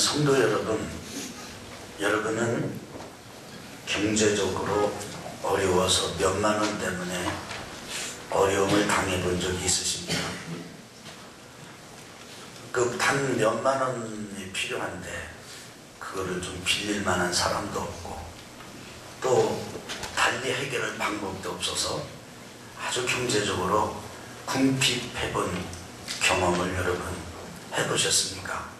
성도 여러분, 여러분은 경제적으로 어려워서 몇만 원 때문에 어려움을 당해본 적이 있으십니까? 그 단 몇만 원이 필요한데 그거를 좀 빌릴 만한 사람도 없고 또 달리 해결할 방법도 없어서 아주 경제적으로 궁핍해본 경험을 여러분 해보셨습니까?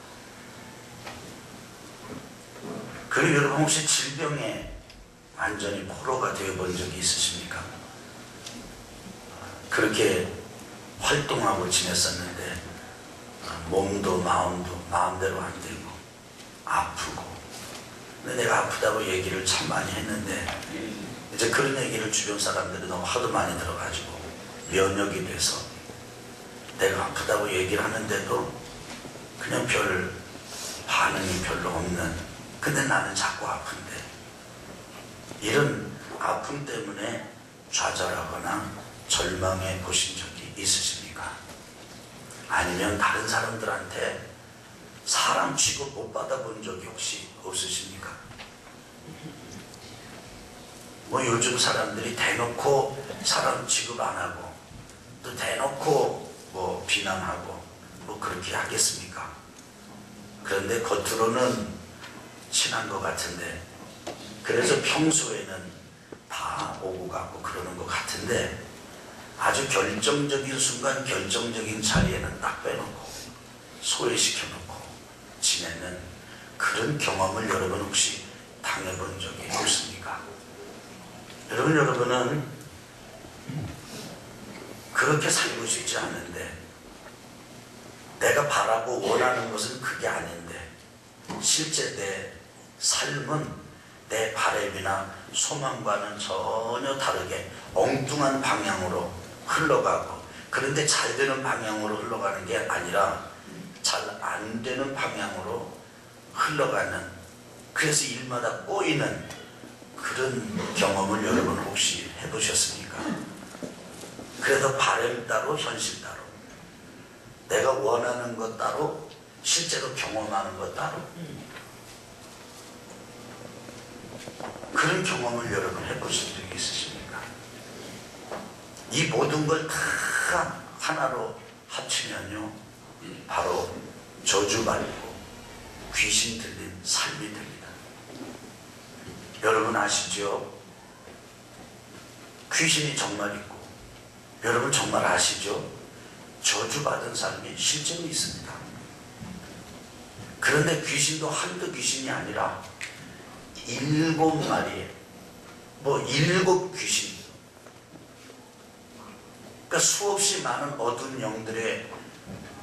그리고 여러분 혹시 질병에 완전히 포로가 되어본 적이 있으십니까? 그렇게 활동하고 지냈었는데 몸도 마음도 마음대로 안 되고 아프고, 근데 내가 아프다고 얘기를 참 많이 했는데 이제 그런 얘기를 주변 사람들이 너무 하도 많이 들어가지고 면역이 돼서 내가 아프다고 얘기를 하는데도 그냥 별 반응이 별로 없는, 근데 나는 자꾸 아픈데, 이런 아픔 때문에 좌절하거나 절망해 보신 적이 있으십니까? 아니면 다른 사람들한테 사람 취급 못 받아본 적이 혹시 없으십니까? 뭐 요즘 사람들이 대놓고 사람 취급 안 하고 또 대놓고 뭐 비난하고 뭐 그렇게 하겠습니까? 그런데 겉으로는 친한 것 같은데, 그래서 평소에는 다 오고 가고 그러는 것 같은데 아주 결정적인 순간, 결정적인 자리에는 딱 빼놓고 소외시켜놓고 지내는 그런 경험을 여러분 혹시 당해본 적이 없습니까? 여러분은 그렇게 살고 싶지 않은데, 내가 바라고 원하는 것은 그게 아닌데 실제 내 삶은 내 바람이나 소망과는 전혀 다르게 엉뚱한 방향으로 흘러가고, 그런데 잘 되는 방향으로 흘러가는 게 아니라 잘 안 되는 방향으로 흘러가는, 그래서 일마다 꼬이는 그런 경험을 여러분 혹시 해보셨습니까? 그래서 바람 따로 현실 따로, 내가 원하는 것 따로 실제로 경험하는 것 따로, 그런 경험을 여러분 해보신 적이 있으십니까? 이 모든 걸 다 하나로 합치면요 바로 저주받고 귀신 들린 삶이 됩니다. 여러분 아시죠? 귀신이 정말 있고, 여러분 정말 아시죠? 저주받은 삶이 실제로 있습니다. 그런데 귀신도 한두 귀신이 아니라 7마리의 뭐 7 귀신, 그러니까 수없이 많은 어두운 영들의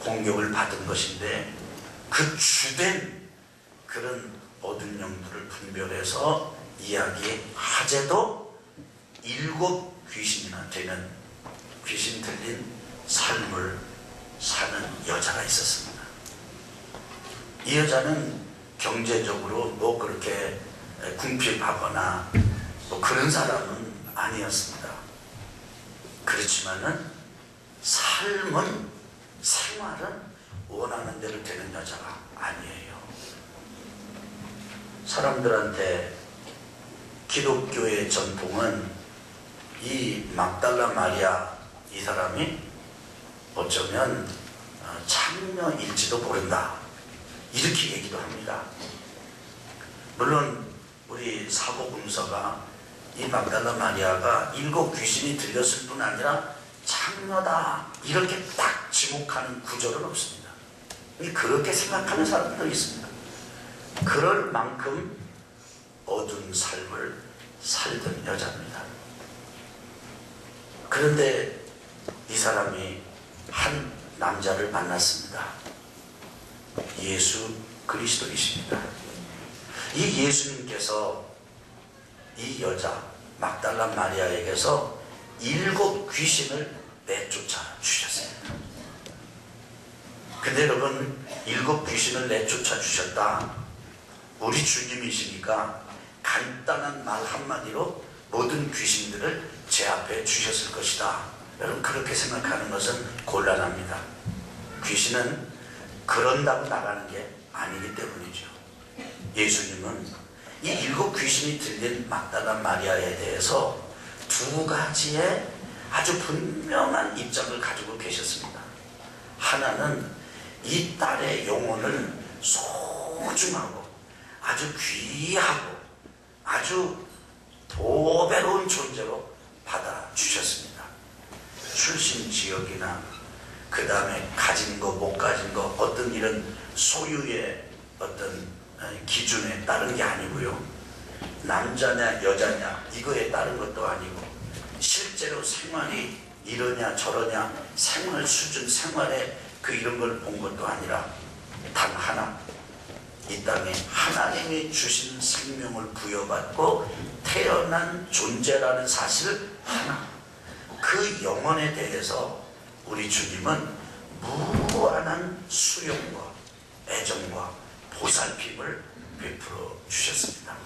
공격을 받은 것인데, 그 주된 그런 어두운 영들을 분별해서 이야기하제도 7 귀신이나 되는 귀신 들린 삶을 사는 여자가 있었습니다. 이 여자는 경제적으로 뭐 그렇게 궁핍하거나 뭐 그런 사람은 아니었습니다. 그렇지만은 삶은, 생활은 원하는 대로 되는 여자가 아니에요. 사람들한테 기독교의 전통은 이 막달라 마리아, 이 사람이 어쩌면 창녀일지도 모른다, 이렇게 얘기도 합니다. 물론 우리 사복음서가 이 막달라 마리아가 7 귀신이 들렸을 뿐 아니라 창녀다 이렇게 딱 지목하는 구절은 없습니다. 그렇게 생각하는 사람도 있습니다. 그럴 만큼 어두운 삶을 살던 여자입니다. 그런데 이 사람이 한 남자를 만났습니다. 예수 그리스도이십니다. 이 예수님께서 이 여자 막달라 마리아에게서 7 귀신을 내쫓아 주셨습니다. 근데 여러분, 7 귀신을 내쫓아 주셨다, 우리 주님이시니까 간단한 말 한마디로 모든 귀신들을 제압해 주셨을 것이다. 여러분 그렇게 생각하는 것은 곤란합니다. 귀신은 그런다고 나가는 게 아니기 때문이죠. 예수님은 이 7 귀신이 들린 막달라 마리아에 대해서 2 가지의 아주 분명한 입장을 가지고 계셨습니다. 하나는 이 딸의 영혼을 소중하고 아주 귀하고 아주 보배로운 존재로 받아주셨습니다. 출신 지역이나 그 다음에 가진 거 못 가진 거 어떤 이런 소유의 어떤 기준에 따른 게 아니고요, 남자냐 여자냐 이거에 따른 것도 아니고 실제로 생활이 이러냐 저러냐 생활 수준 생활의 그 이런 걸 본 것도 아니라 단 하나, 이 땅에 하나님이 주신 생명을 부여받고 태어난 존재라는 사실 하나, 그 영혼에 대해서 우리 주님은 무한한 수용과 애정과 보살핌을 베풀어 주셨습니다.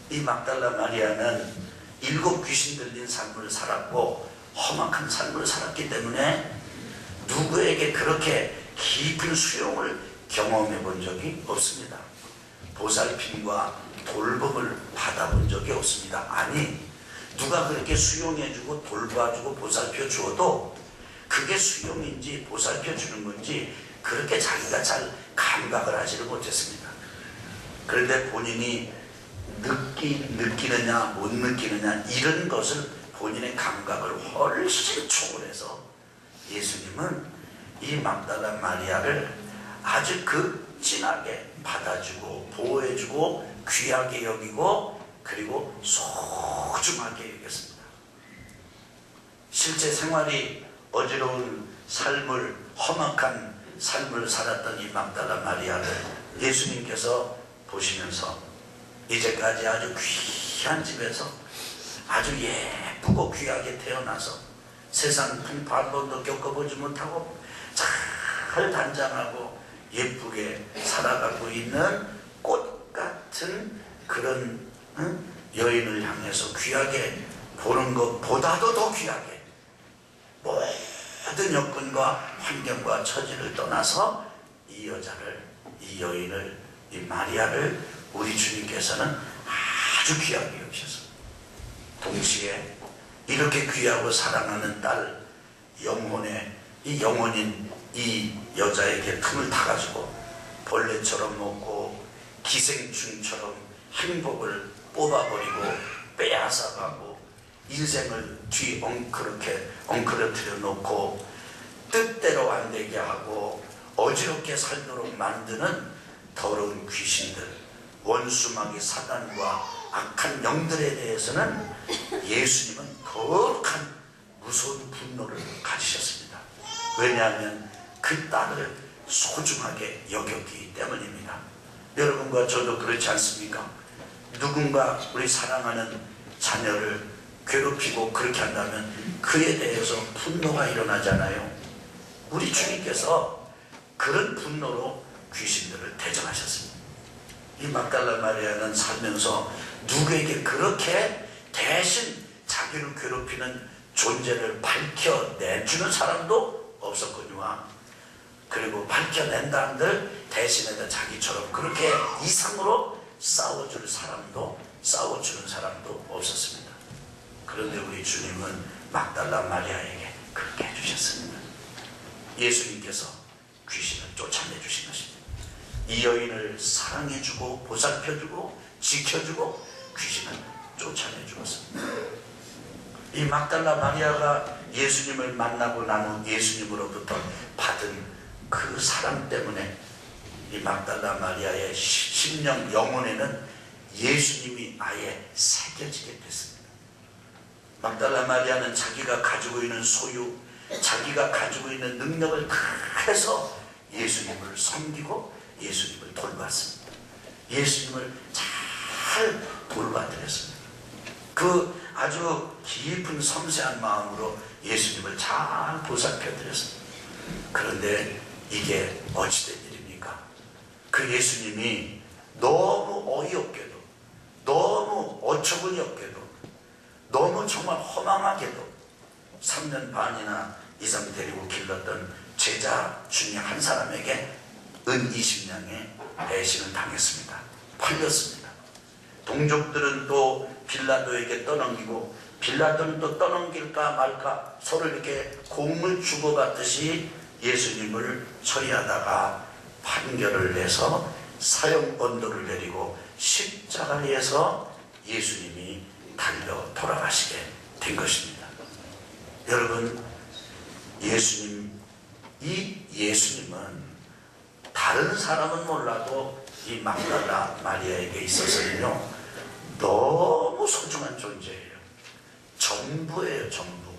이 막달라 마리아는 7 귀신 들린 삶을 살았고 험악한 삶을 살았기 때문에 누구에게 그렇게 깊은 수용을 경험해 본 적이 없습니다. 보살핌과 돌봄을 받아본 적이 없습니다. 아니, 누가 그렇게 수용해주고 돌봐주고 보살펴 주어도 그게 수용인지 보살펴 주는 건지 그렇게 자기가 잘 감각을 하지를 못했습니다. 그런데 본인이 느끼느냐 못 느끼느냐 이런 것을 본인의 감각을 훨씬 초월해서 예수님은 이 막달라 마리아를 아주 극진하게 받아주고 보호해주고 귀하게 여기고 그리고 소중하게 여겼습니다. 실제 생활이 어지러운 삶을, 험악한 삶을 살았던 이 막달라 마리아를 예수님께서 보시면서 이제까지 아주 귀한 집에서 아주 예쁘고 귀하게 태어나서 세상 풍파 한 번도 겪어보지 못하고 잘 단장하고 예쁘게 살아가고 있는 꽃 같은 그런 여인을 향해서 귀하게 보는 것보다도 더 귀하게 모든 여건과 환경과 처지를 떠나서 이 여자를, 이 여인을, 이 마리아를 우리 주님께서는 아주 귀하게 여기셨습니다. 동시에 이렇게 귀하고 사랑하는 딸 영혼의 이 영혼인 이 여자에게 틈을 타가지고 벌레처럼 먹고 기생충처럼 행복을 뽑아버리고 빼앗아가고 인생을 뒤 엉클어뜨려 놓고 뜻대로 안 되게 하고 어지럽게 살도록 만드는 더러운 귀신들, 원수마귀 사단과 악한 영들에 대해서는 예수님은 거룩한 무서운 분노를 가지셨습니다. 왜냐하면 그 딸을 소중하게 여겼기 때문입니다. 여러분과 저도 그렇지 않습니까? 누군가 우리 사랑하는 자녀를 괴롭히고 그렇게 한다면 그에 대해서 분노가 일어나잖아요. 우리 주님께서 그런 분노로 귀신들을 대적하셨습니다. 이 막달라 마리아는 살면서 누구에게 그렇게 대신 자기를 괴롭히는 존재를 밝혀내주는 사람도 없었거니와 그리고 밝혀낸다 한들 대신에다 자기처럼 그렇게 이상으로 싸워주는 사람도 없었습니다. 그런데 우리 주님은 막달라 마리아에게 그렇게 해주셨습니다. 예수님께서 귀신을 쫓아내주신 것입니다. 이 여인을 사랑해주고 보살펴주고 지켜주고 귀신을 쫓아내주었습니다. 이 막달라 마리아가 예수님을 만나고 난 후 예수님으로부터 받은 그 사랑 때문에 이 막달라 마리아의 심령 영혼에는 예수님이 아예 새겨지게 됐습니다. 막달라 마리아는 자기가 가지고 있는 소유, 자기가 가지고 있는 능력을 다해서 예수님을 섬기고 예수님을 돌봤습니다. 예수님을 잘 돌봐드렸습니다. 그 아주 깊은 섬세한 마음으로 예수님을 잘 보살펴드렸습니다. 그런데 이게 어찌된 일입니까? 그 예수님이 너무 어이없게도 너무 어처구니 없게도 너무 정말 허망하게도 3년 반이나 이상 데리고 길렀던 제자 중에 한 사람에게 은 20냥에 배신을 당했습니다. 팔렸습니다. 동족들은 또 빌라도에게 떠넘기고 빌라도는 또 떠넘길까 말까 서로 이렇게 공을 주고받듯이 예수님을 처리하다가 판결을 내서 사형 언도를 내리고 십자가에서 예수님이 달려 돌아가시게 된 것입니다. 여러분, 이 예수님은 다른 사람은 몰라도 이 막달라 마리아에게 있어서는요 너무 소중한 존재예요. 전부예요. 전부.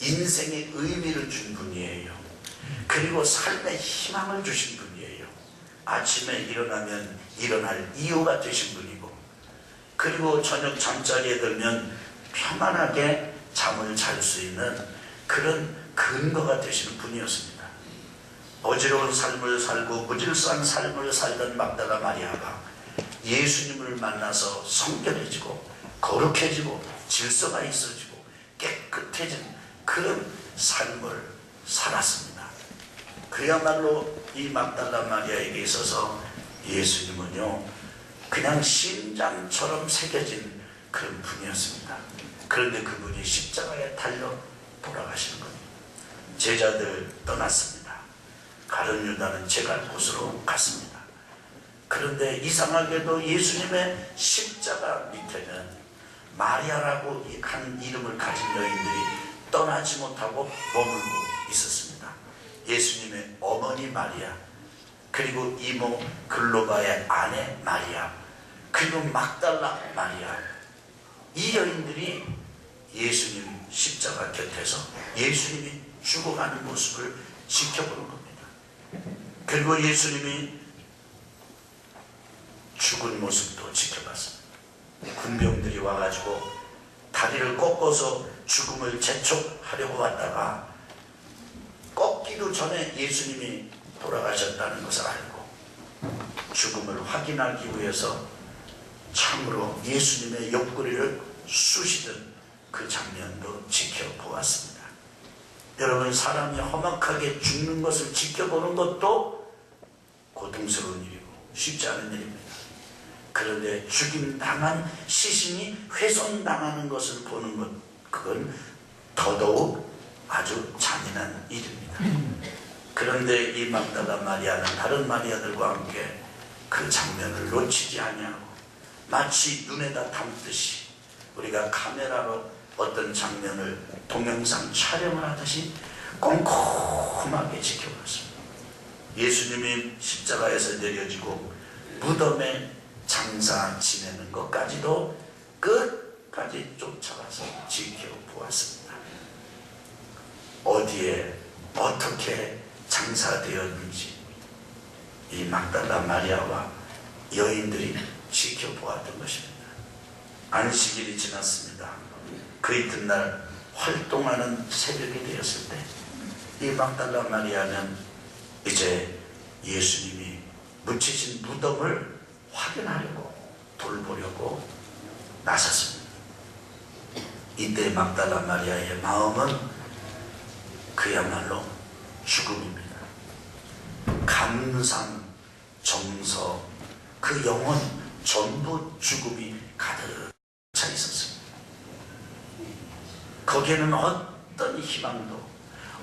인생의 의미를 준 분이에요. 그리고 삶의 희망을 주신 분이에요. 아침에 일어나면 일어날 이유가 되신 분이고, 그리고 저녁 잠자리에 들면 편안하게 잠을 잘 수 있는 그런 근거가 되시는 분이었습니다. 어지러운 삶을 살고 무질서한 삶을 살던 막달라 마리아가 예수님을 만나서 성결해지고 거룩해지고 질서가 있어지고 깨끗해진 그런 삶을 살았습니다. 그야말로 이 막달라 마리아에게 있어서 예수님은요 그냥 심장처럼 새겨진 그런 분이었습니다. 그런데 그분이 십자가에 달려 돌아가시는 겁니다. 제자들 떠났습니다. 가룟 유다는 제 갈 곳으로 갔습니다. 그런데 이상하게도 예수님의 십자가 밑에는 마리아라고 한 이름을 가진 여인들이 떠나지 못하고 머물고 있었습니다. 예수님의 어머니 마리아, 그리고 이모 글로바의 아내 마리아, 그리고 막달라 마리아, 이 여인들이 예수님 십자가 곁에서 예수님이 죽어가는 모습을 지켜보는 겁니다. 그리고 예수님이 죽은 모습도 지켜봤습니다. 군병들이 와가지고 다리를 꺾어서 죽음을 재촉하려고 왔다가 꺾기도 전에 예수님이 돌아가셨다는 것을 알고 죽음을 확인하기 위해서 참으로 예수님의 옆구리를 쑤시던 그 장면도 지켜보았습니다. 여러분, 사람이 험악하게 죽는 것을 지켜보는 것도 고통스러운 일이고 쉽지 않은 일입니다. 그런데 죽임당한 시신이 훼손당하는 것을 보는 것, 그건 더더욱 아주 잔인한 일입니다. 그런데 이 막달라 마리아는 다른 마리아들과 함께 그 장면을 놓치지 아니하고 마치 눈에다 담듯이 우리가 카메라로 어떤 장면을 동영상 촬영을 하듯이 꼼꼼하게 지켜봤습니다. 예수님이 십자가에서 내려지고 무덤에 장사 지내는 것까지도 끝까지 쫓아가서 지켜보았습니다. 어디에 어떻게 장사되었는지 이 막달라 마리아와 여인들이 지켜보았던 것입니다. 안식일이 지났습니다. 그 이튿날 활동하는 새벽이 되었을 때 이 막달라 마리아는 이제 예수님이 묻히신 무덤을 확인하려고 돌보려고 나섰습니다. 이때 막달라 마리아의 마음은 그야말로 죽음입니다. 감상, 정서, 그 영혼 전부 죽음이 가득 차 있었습니다. 거기에는 어떤 희망도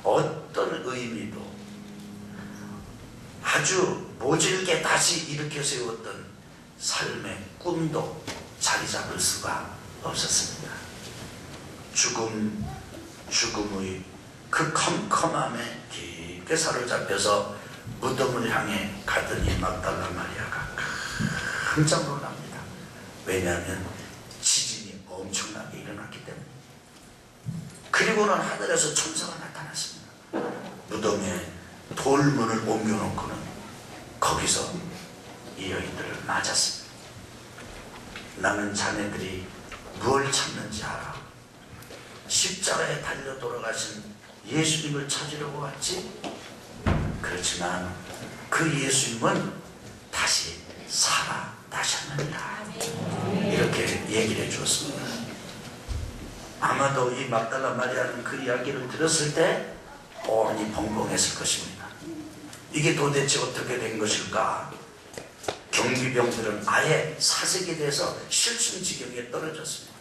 어떤 의미도 아주 모질게 다시 일으켜 세웠던 삶의 꿈도 자리 잡을 수가 없었습니다. 죽음의 그 컴컴함에 깊게 사로잡혀서 무덤을 향해 가더니 막달라 마리아가 깜짝 놀랍니다. 왜냐하면 지진이 엄청나게 일어났기 때문에. 그리고는 하늘에서 천사가 나타났습니다. 무덤에 돌문을 옮겨놓고는 거기서 이 여인들을 맞았습니다. 나는 자네들이 뭘 찾는지 알아. 십자가에 달려 돌아가신 예수님을 찾으려고 왔지? 그렇지만 그 예수님은 다시 살아나셨느니라. 이렇게 얘기를 해주었습니다. 아마도 이 막달라 마리아는 그 이야기를 들었을 때 뻔히 벙벙했을 것입니다. 이게 도대체 어떻게 된 것일까? 경비병들은 아예 사색에 대해서 실순지경에 떨어졌습니다.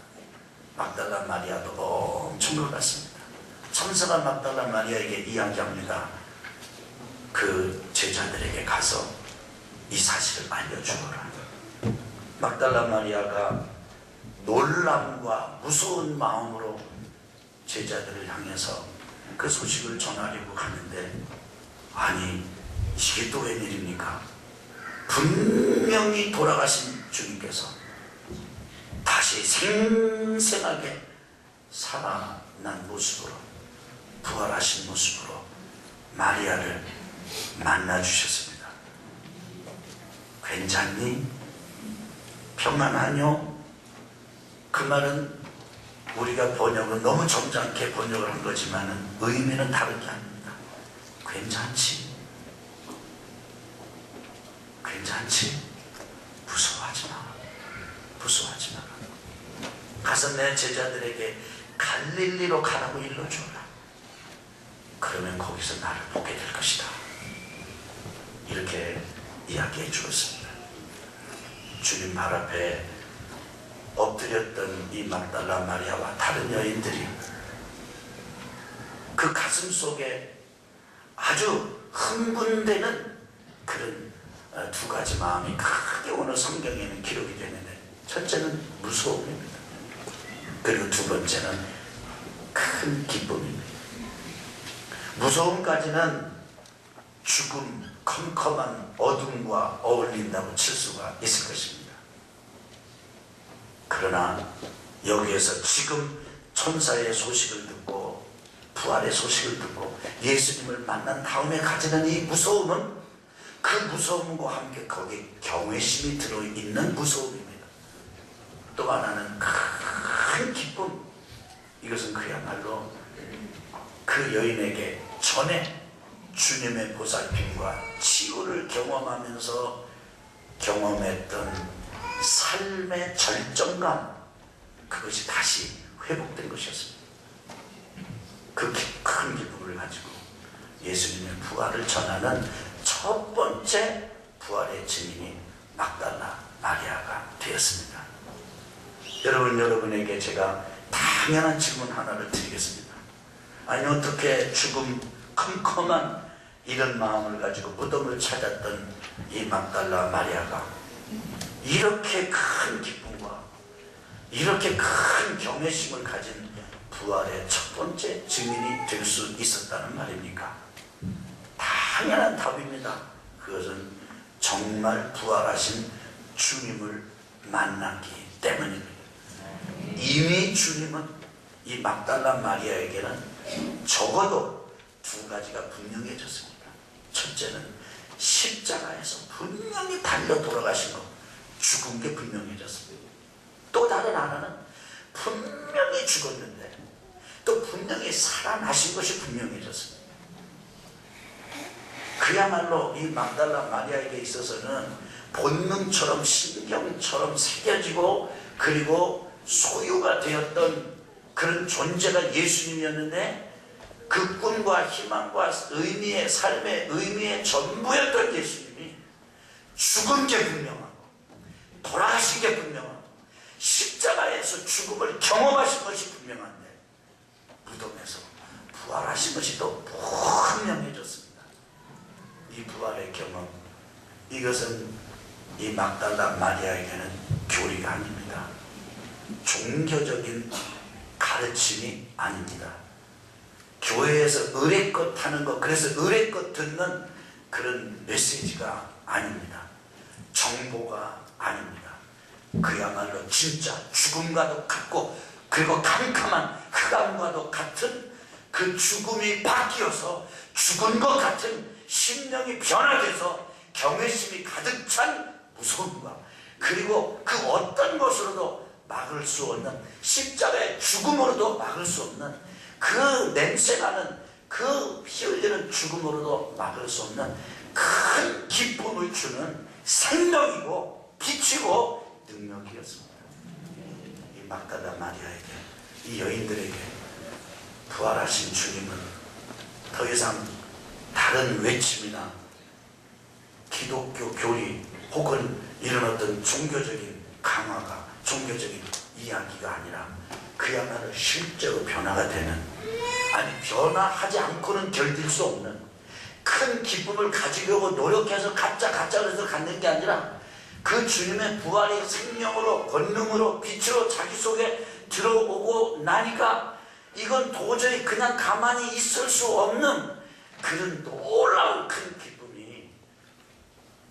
막달라 마리아도 엄청 놀랐습니다. 참사가 막달라 마리아에게 이야기합니다. 그 제자들에게 가서 이 사실을 알려주거라. 막달라 마리아가 놀람과 무서운 마음으로 제자들을 향해서 그 소식을 전하려고 가는데, 아니 이게 또 웬일입니까? 분명히 돌아가신 주님께서 다시 생생하게 살아난 모습으로, 부활하신 모습으로 마리아를 만나주셨습니다. 괜찮니? 평안하뇨? 그 말은 우리가 번역은 너무 점잖게 번역을 한 거지만 의미는 다른 게 아닙니다. 괜찮지? 괜찮지? 무서워하지 마. 무서워하지 마. 가서 내 제자들에게 갈릴리로 가라고 일러줘라. 그러면 거기서 나를 보게 될 것이다. 이렇게 이야기해 주었습니다. 주님 발 앞에 엎드렸던 이 막달라 마리아와 다른 여인들이 그 가슴 속에 아주 흥분되는 그런 두 가지 마음이 크게 오늘 성경에는 기록이 되는데, 첫째는 무서움입니다. 그리고 두 번째는 큰 기쁨입니다. 무서움까지는 죽음, 컴컴한 어둠과 어울린다고 칠 수가 있을 것입니다. 그러나 여기에서 지금 천사의 소식을 듣고 부활의 소식을 듣고 예수님을 만난 다음에 가지는 이 무서움은 그 무서움과 함께 거기에 경외심이 들어있는 무서움입니다. 또 하나는 큰 기쁨. 이것은 그야말로 그 여인에게 전에 주님의 보살핌과 치유를 경험하면서 경험했던 삶의 절정감, 그것이 다시 회복된 것이었습니다. 그 큰 기쁨을 가지고 예수님의 부활을 전하는 첫 번째 부활의 증인이 막달라 마리아가 되었습니다. 여러분에게 제가 당연한 질문 하나를 드리겠습니다. 아니 어떻게 죽음 컴컴한 이런 마음을 가지고 무덤을 찾았던 이 막달라 마리아가 이렇게 큰 기쁨과 이렇게 큰 경외심을 가진 부활의 첫 번째 증인이 될 수 있었다는 말입니까? 당연한 답입니다. 그것은 정말 부활하신 주님을 만났기 때문입니다. 이미 주님은 이 막달라 마리아에게는 적어도 두 가지가 분명해졌습니다. 첫째는 십자가에서 분명히 달려 돌아가신 것, 죽은 게 분명해졌습니다. 또 다른 하나는 분명히 죽었는데 또 분명히 살아나신 것이 분명해졌습니다. 그야말로 이 막달라 마리아에게 있어서는 본능처럼 신경처럼 새겨지고 그리고 소유가 되었던 그런 존재가 예수님이었는데, 그 꿈과 희망과 의미의 삶의 의미의 전부였던 예수님이 죽은 게 분명하고 돌아가신 게 분명하고 십자가에서 죽음을 경험하신 것이 분명한데 무덤에서 부활하신 것이 또 분명해졌습니다. 이 부활의 경험, 이것은 이 막달라 마리아에게는 교리가 아닙니다. 종교적인 가르침이 아닙니다. 교회에서 의례껏 하는 것, 그래서 의례껏 듣는 그런 메시지가 아닙니다. 정보가 아닙니다. 그야말로 진짜 죽음과도 같고 그리고 캄캄한 흑암과도 같은 그 죽음이 바뀌어서 죽은 것 같은 심령이 변화돼서 경외심이 가득 찬 무서움과 그리고 그 어떤 것으로도 막을 수 없는 십자가의 죽음으로도 막을 수 없는 그 냄새나는 그 피 흘리는 죽음으로도 막을 수 없는 큰 기쁨을 주는 생명이고 빛이고 능력이었습니다. 이 막달라 마리아에게, 이 여인들에게 부활하신 주님은 더 이상 다른 외침이나 기독교 교리 혹은 이런 어떤 종교적인 강화가, 종교적인 이야기가 아니라 그야말로 실제로 변화가 되는, 아니 변화하지 않고는 견딜 수 없는 큰 기쁨을 가지려고 노력해서 가짜에서 갖는 게 아니라 그 주님의 부활의 생명으로, 권능으로, 빛으로 자기 속에 들어오고 나니까 이건 도저히 그냥 가만히 있을 수 없는 그런 놀라운 큰 기쁨이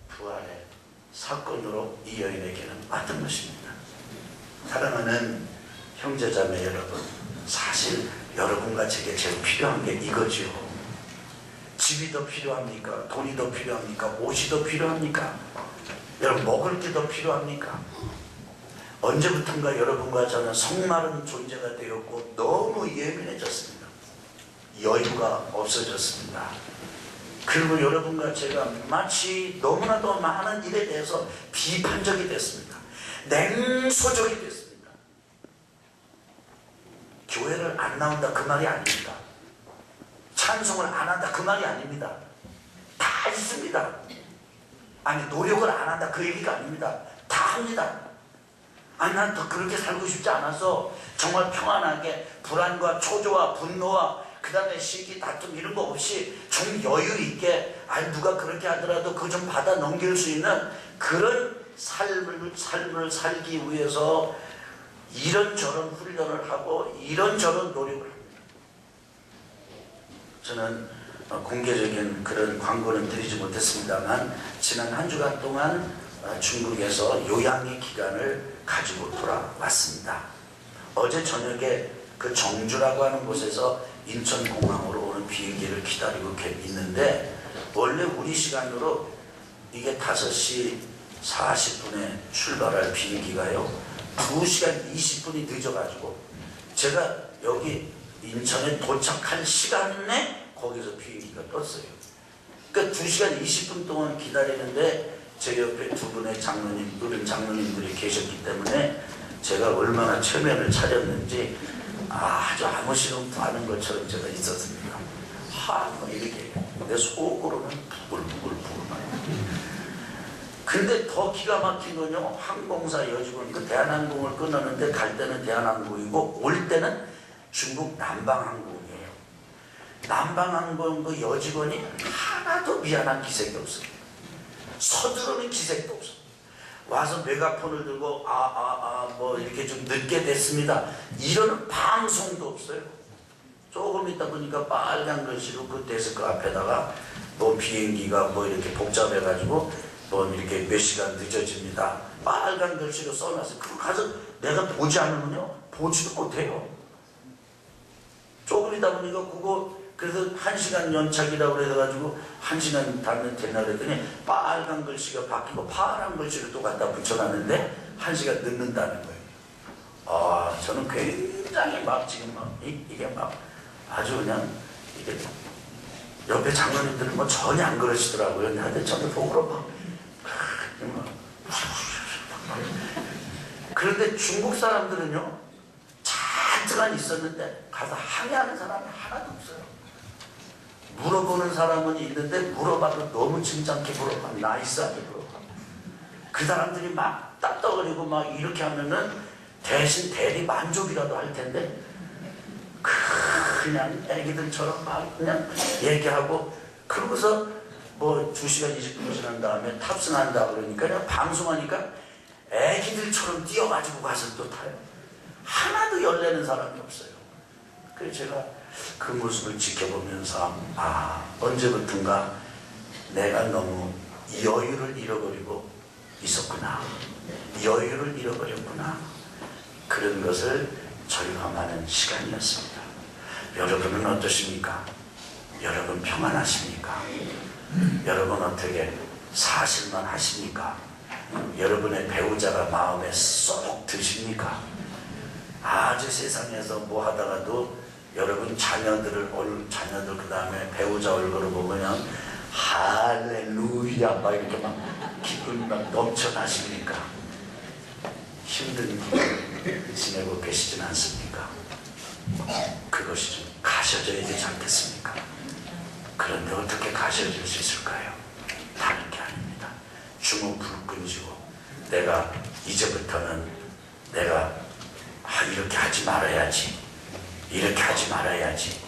부활의 사건으로 이 여인에게는 왔던 것입니다. 사랑하는 형제자매 여러분, 사실 여러분과 제게 제일 필요한 게 이거지요. 집이 더 필요합니까? 돈이 더 필요합니까? 옷이 더 필요합니까? 여러분 먹을 게 더 필요합니까? 언제부턴가 여러분과 저는 성마른 존재가 되었고 너무 예민해졌습니다. 여유가 없어졌습니다. 그리고 여러분과 제가 마치 너무나도 많은 일에 대해서 비판적이 됐습니다. 냉소적이 됐습니다. 교회를 안 나온다 그 말이 아닙니다. 찬송을 안 한다 그 말이 아닙니다. 다 있습니다. 아니 노력을 안 한다 그 얘기가 아닙니다. 다 합니다. 아니 난 더 그렇게 살고 싶지 않아서 정말 평안하게 불안과 초조와 분노와 그 다음에 시기 다툼 이런 거 없이 좀 여유 있게, 아니 누가 그렇게 하더라도 그거 좀 받아 넘길 수 있는 그런 삶을 살기 위해서 이런저런 훈련을 하고 이런저런 노력을 합니다. 저는 공개적인 그런 광고는 드리지 못했습니다만 지난 한 주간 동안 중국에서 요양의 기간을 가지고 돌아왔습니다. 어제 저녁에 그 정주라고 하는 곳에서 인천공항으로 오는 비행기를 기다리고 있는데, 원래 우리 시간으로 이게 5시 40분에 출발할 비행기가요 2시간 20분이 늦어가지고 제가 여기 인천에 도착한 시간에 거기서 비행기가 떴어요. 그러니까 2시간 20분 동안 기다리는데 제 옆에 두 분의 장로님, 어른 장로님들이 계셨기 때문에 제가 얼마나 체면을 차렸는지 아주 아무 시름도 하는 것처럼 제가 있었습니다. 뭐 이렇게 내 속으로는 부글부글. 근데 더 기가 막힌 건요, 항공사 여직원, 그 대한항공을 끊었는데 갈 때는 대한항공이고 올 때는 중국 남방항공이에요. 남방항공 그 여직원이 하나도 미안한 기색이 없어요. 서두르는 기색도 없어. 와서 메가폰을 들고 뭐 이렇게 좀 늦게 됐습니다 이러는 방송도 없어요. 조금 있다 보니까 빨간 글씨로 그 데스크 앞에다가 뭐 비행기가 뭐 이렇게 복잡해가지고 뭐 이렇게 몇 시간 늦어집니다 빨간 글씨로 써놨어요. 그거 가서 내가 보지 않으면요 보지도 못해요. 조금 있다 보니까 그거 그래서 1시간 연착이라고 그래가지고 1시간 달면 되나 그랬더니 빨간 글씨가 바뀌고 파란 글씨를 또 갖다 붙여놨는데 1시간 늦는다는 거예요. 저는 굉장히 막 지금 이게 막 아주 그냥 이게 옆에 장로님들은 뭐 전혀 안 그러시더라고요. 근데 저도 속으로 막 그런데 중국 사람들은요 잔뜩 있었는데 가서 항의하는 사람이 하나도 없어요. 물어보는 사람은 있는데 물어봐도 너무 진지하게 물어봐, 나이스하게 물어봐. 그 사람들이 막 따떡거리고 막 이렇게 하면은 대신 대리 만족이라도 할 텐데 그냥 애기들처럼 막 그냥 얘기하고 그러고서 뭐 2시간 20분 지난 다음에 탑승한다 그러니까 그냥 방송하니까 애기들처럼 뛰어가지고 가서 또 타요. 하나도 열내는 사람이 없어요. 그래서 제가 그 모습을 지켜보면서 언제부턴가 내가 너무 여유를 잃어버리고 있었구나, 여유를 잃어버렸구나, 그런 것을 절감하는 시간이었습니다. 여러분은 어떠십니까? 여러분 평안하십니까? 여러분 어떻게 사실만 하십니까? 여러분의 배우자가 마음에 쏙 드십니까? 아주 세상에서 뭐 하다가도 여러분 자녀들 그 다음에 배우자 얼굴을 보면 할렐루야 막 이렇게 막 기쁨이 막 넘쳐나십니까? 힘든 기분 지내고 계시진 않습니까? 그것이 좀 가셔져야 되지 않겠습니까? 그런데 어떻게 가셔질 수 있을까요? 다른 게 아닙니다. 주먹 불 끈지고 내가 이제부터는 내가 이렇게 하지 말아야지, 이렇게 하지 말아야지,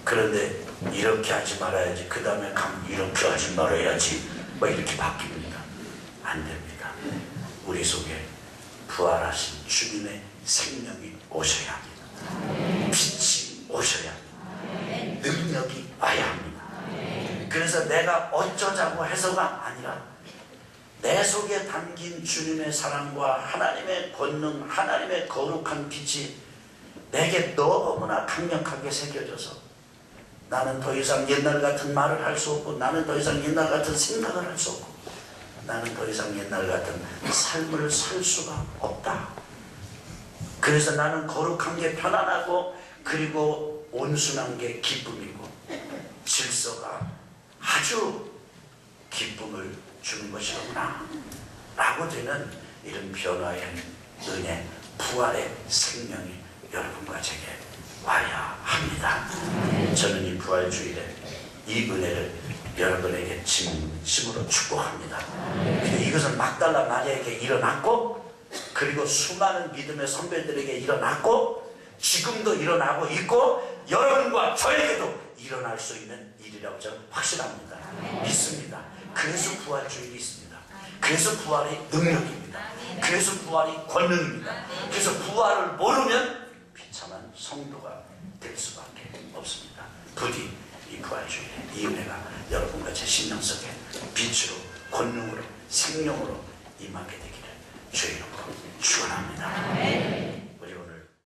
그런데 이렇게 하지 말아야지, 그 다음에 가면 이렇게 하지 말아야지, 뭐 이렇게 바뀝니다. 안 됩니다. 우리 속에 부활하신 주님의 생명이 오셔야 합니다. 빛이 오셔야 합니다. 능력이 와야 합니다. 그래서 내가 어쩌자고 해서가 아니라 내 속에 담긴 주님의 사랑과 하나님의 권능, 하나님의 거룩한 빛이 내게 너무나 강력하게 새겨져서 나는 더 이상 옛날 같은 말을 할 수 없고, 나는 더 이상 옛날 같은 생각을 할 수 없고, 나는 더 이상 옛날 같은 삶을 살 수가 없다. 그래서 나는 거룩한 게 편안하고, 그리고 온순한 게 기쁨이고, 질서가 아주 기쁨을 주는 것이로구나 라고 되는 이런 변화의 은혜, 부활의 생명이 여러분과 제게 와야 합니다. 저는 이 부활주일에 이 은혜를 여러분에게 진심으로 축복합니다. 근데 이것은 막달라 마리아에게 일어났고, 그리고 수많은 믿음의 선배들에게 일어났고, 지금도 일어나고 있고, 여러분과 저에게도 일어날 수 있는 일이라고 저는 확신합니다. 믿습니다. 그래서 부활주일이 있습니다. 그래서 부활이 능력입니다. 그래서 부활이 권능입니다. 그래서 부활을 모르면 비참한 성도가 될 수밖에 없습니다. 부디 이 부활주일에 이 은혜가 여러분과 제 심령 속에 빛으로, 권능으로, 생명으로 임하게 되기를 주의 이름으로 축원합니다.